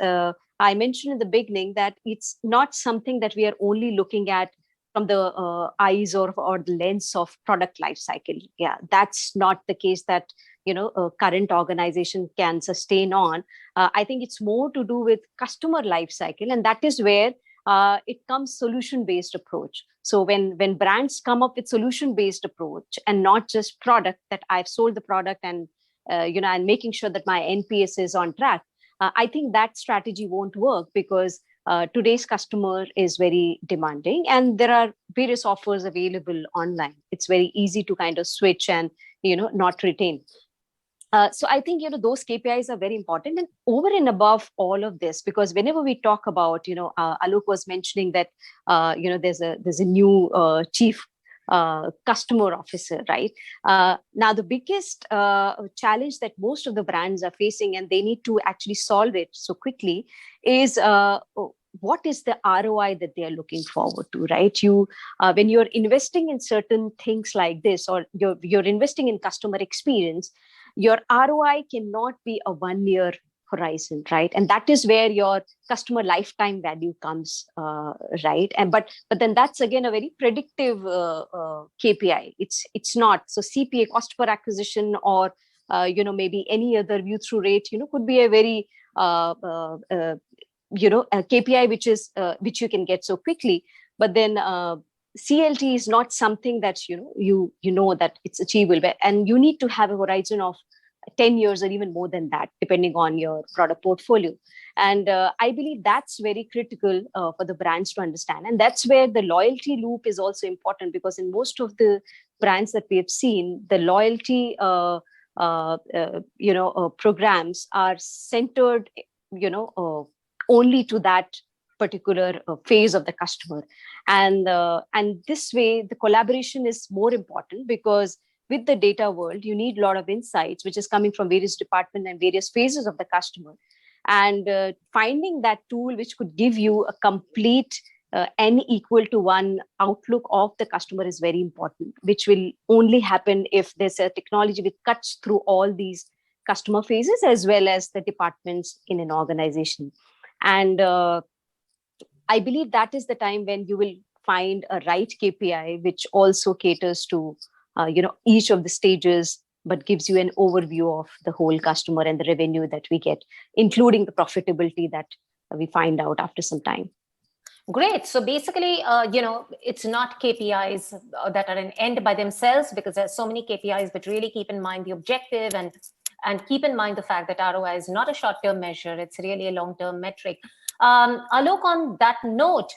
I mentioned in the beginning that it's not something that we are only looking at from the eyes or the lens of product life cycle. Yeah, that's not the case that a current organization can sustain on. I think it's more to do with customer life cycle, and that is where it comes solution-based approach. So when brands come up with solution-based approach and not just product, that I've sold the product and and making sure that my NPS is on track, I think that strategy won't work, because today's customer is very demanding and there are various offers available online. It's very easy to kind of switch and not retain. So I think those KPIs are very important, and over and above all of this, because whenever we talk about Aalok was mentioning that there's a new chief customer officer, right? Now the biggest challenge that most of the brands are facing, and they need to actually solve it so quickly, is what is the ROI that they are looking forward to, right? When you're investing in certain things like this, or you're investing in customer experience, your ROI cannot be a 1 year horizon, right? And that is where your customer lifetime value comes, right? And but then that's again a very predictive KPI. It's not. So CPA, cost per acquisition, or maybe any other view through rate, could be a very a KPI which you can get so quickly. But then CLT is not something that you know that it's achievable, and you need to have a horizon of 10 years or even more than that, depending on your product portfolio. And I believe that's very critical for the brands to understand. And that's where the loyalty loop is also important, because in most of the brands that we have seen, the loyalty programs are centered, only to that particular phase of the customer. And this way, the collaboration is more important, because with the data world, you need a lot of insights, which is coming from various departments and various phases of the customer. And finding that tool which could give you a complete N=1 outlook of the customer is very important, which will only happen if there's a technology which cuts through all these customer phases as well as the departments in an organization. And I believe that is the time when you will find a right KPI, which also caters to each of the stages, but gives you an overview of the whole customer and the revenue that we get, including the profitability that we find out after some time. Great. So basically, it's not KPIs that are an end by themselves, because there's so many KPIs, but really keep in mind the objective and keep in mind the fact that ROI is not a short-term measure. It's really a long-term metric. Aalok, on that note,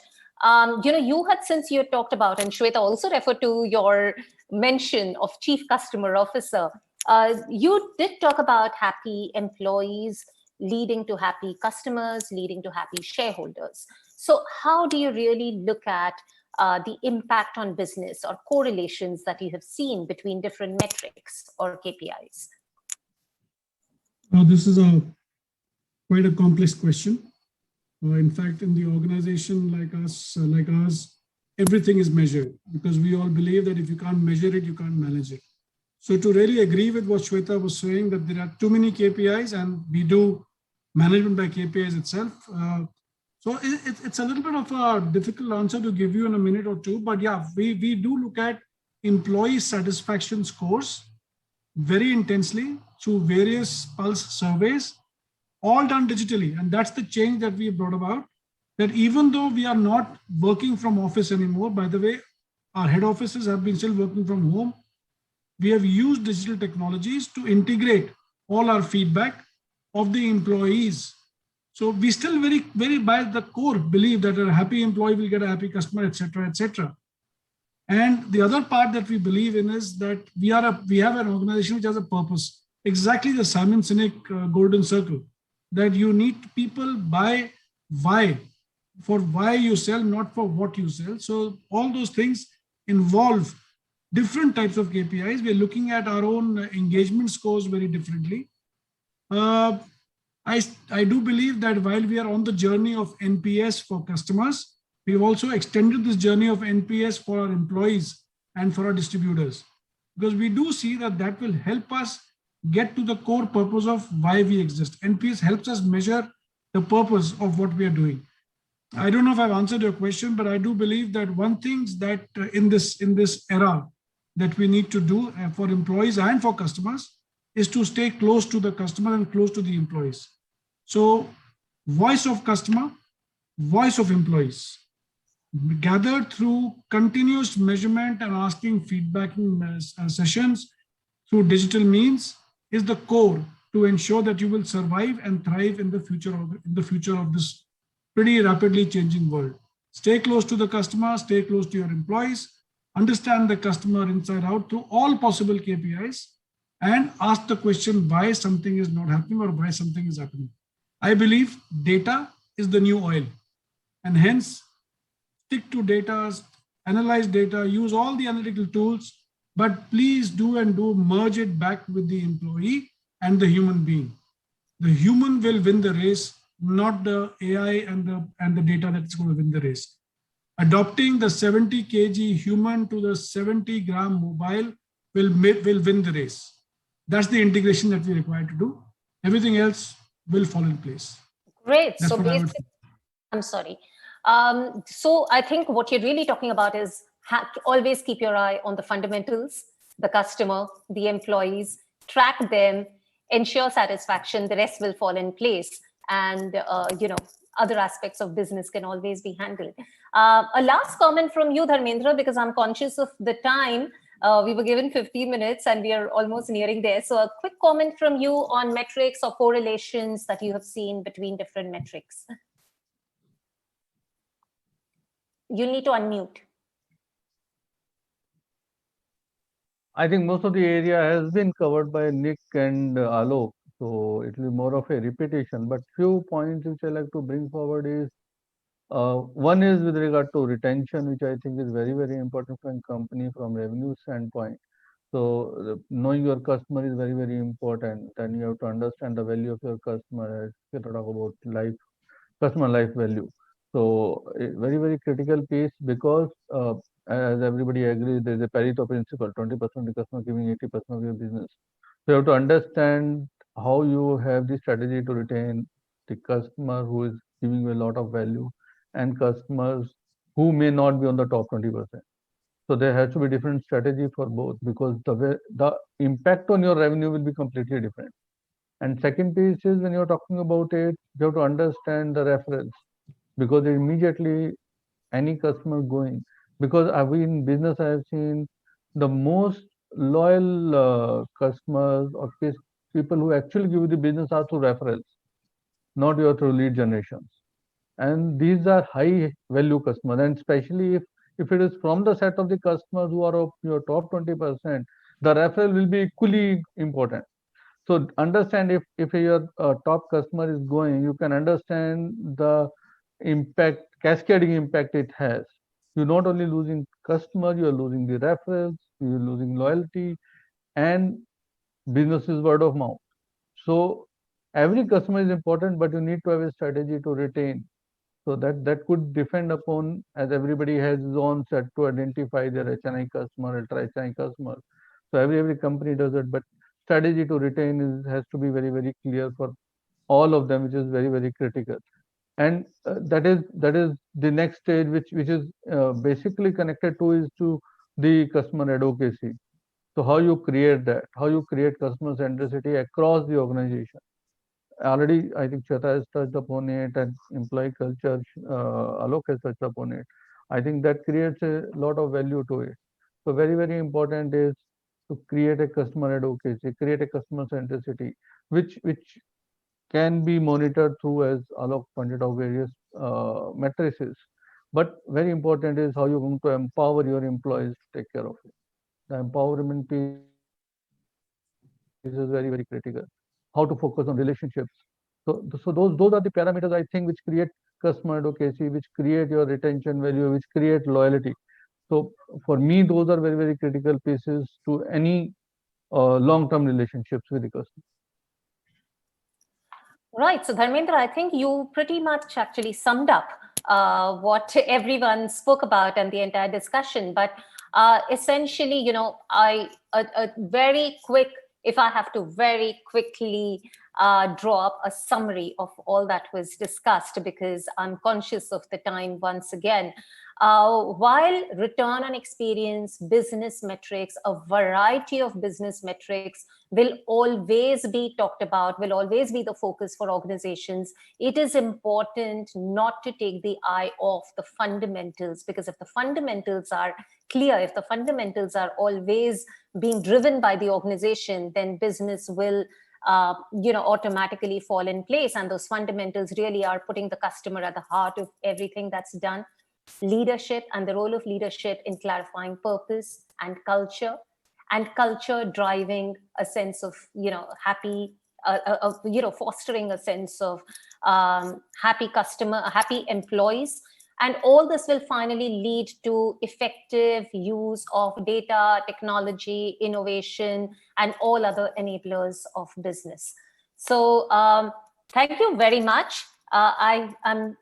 since you talked about, and Shweta also referred to your mention of Chief Customer Officer, you did talk about happy employees leading to happy customers, leading to happy shareholders. So how do you really look at the impact on business or correlations that you have seen between different metrics or KPIs? This is quite a complex question. In fact, in the organization like ours, everything is measured, because we all believe that if you can't measure it, you can't manage it. So to really agree with what Shweta was saying, that there are too many KPIs and we do management by KPIs itself. So it's a little bit of a difficult answer to give you in a minute or two, but yeah, we do look at employee satisfaction scores very intensely through various pulse surveys, all done digitally. And that's the change that we brought about, that even though we are not working from office anymore, by the way, our head offices have been still working from home. We have used digital technologies to integrate all our feedback of the employees. So we still very, very by the core believe that a happy employee will get a happy customer, etc., etc. And the other part that we believe in is that we have an organization which has a purpose, exactly the Simon Sinek golden circle, that you need people by why, for why you sell, not for what you sell. So all those things involve different types of KPIs. We're looking at our own engagement scores very differently. I do believe that while we are on the journey of NPS for customers, we've also extended this journey of NPS for our employees and for our distributors, because we do see that will help us get to the core purpose of why we exist. NPS helps us measure the purpose of what we are doing. I don't know if I've answered your question, but I do believe that one thing that in this era that we need to do for employees and for customers is to stay close to the customer and close to the employees. So voice of customer, voice of employees, gathered through continuous measurement and asking feedback sessions through digital means, is the core to ensure that you will survive and thrive in the future of this pretty rapidly changing world. Stay close to the customer, stay close to your employees, understand the customer inside out through all possible KPIs, and ask the question why something is not happening or why something is happening. I believe data is the new oil, and hence stick to data, analyze data, use all the analytical tools, but please do merge it back with the employee and the human being. The human will win the race, not the AI and the data that's going to win the race. Adopting the 70 kg human to the 70 gram mobile will win the race. That's the integration that we require to do. Everything else will fall in place. Great. That's so basically, I'm sorry. So I think what you're really talking about is always keep your eye on the fundamentals, the customer, the employees, track them, ensure satisfaction, the rest will fall in place. And, other aspects of business can always be handled. A last comment from you, Dharmender, because I'm conscious of the time. We were given 50 minutes and we are almost nearing there. So a quick comment from you on metrics or correlations that you have seen between different metrics. You need to unmute. I think most of the area has been covered by Nick and Aalok, so it will be more of a repetition. But few points which I like to bring forward is one is with regard to retention, which I think is very, very important for a company from revenue standpoint. So knowing your customer is very, very important. Then you have to understand the value of your customer. As we talk about customer life value. So very, very critical piece because as everybody agrees, there is a Pareto principle, 20% of the customer giving 80% of your business. So you have to understand how you have the strategy to retain the customer who is giving you a lot of value and customers who may not be on the top 20%. So there has to be different strategy for both because the impact on your revenue will be completely different. And second piece is when you're talking about it, you have to understand the reference because immediately any customer going, because I've been in business, I have seen the most loyal customers or people who actually give you the business are through referrals, not your through lead generations. And these are high value customers, and especially if it is from the set of the customers who are of your top 20%, the referral will be equally important. So understand if your top customer is going, you can understand the impact, cascading impact it has. You're not only losing customer, you are losing the referrals, you're losing loyalty, and business is word of mouth. So every customer is important, but you need to have a strategy to retain. So that could depend upon, as everybody has his own set to identify their HNI customer, ultra HNI customer. So every company does it, but strategy to retain has to be very, very clear for all of them, which is very, very critical. And that is the next stage, which is basically connected to the customer advocacy. So how you create that, how you create customer centricity across the organization. Already, I think Shweta has touched upon it, and employee culture, Aalok has touched upon it. I think that creates a lot of value to it. So very, very important is to create a customer advocacy, create a customer centricity, which can be monitored through, as Aalok pointed out, various matrices. But very important is how you're going to empower your employees to take care of it. The empowerment piece is very, very critical. How to focus on relationships. So those are the parameters, I think, which create customer advocacy, which create your retention value, which create loyalty. So for me, those are very, very critical pieces to any long-term relationships with the customer. Right. So Dharmender, I think you pretty much actually summed up what everyone spoke about and the entire discussion. But essentially, a very quick, if I have to very quickly draw up a summary of all that was discussed, because I'm conscious of the time once again. While return on experience, business metrics, a variety of business metrics will always be talked about, will always be the focus for organizations, it is important not to take the eye off the fundamentals, because if the fundamentals are clear, if the fundamentals are always being driven by the organization, then business will automatically fall in place. And those fundamentals really are putting the customer at the heart of everything that's done. Leadership and the role of leadership in clarifying purpose and culture driving a sense of happy fostering a sense of happy customer, happy employees. And all this will finally lead to effective use of data, technology, innovation, and all other enablers of business. So thank you very much.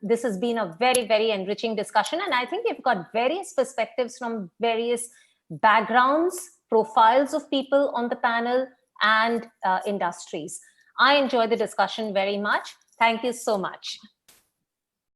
This has been a very, very enriching discussion, and I think we've got various perspectives from various backgrounds, profiles of people on the panel, and industries. I enjoyed the discussion very much. Thank you so much.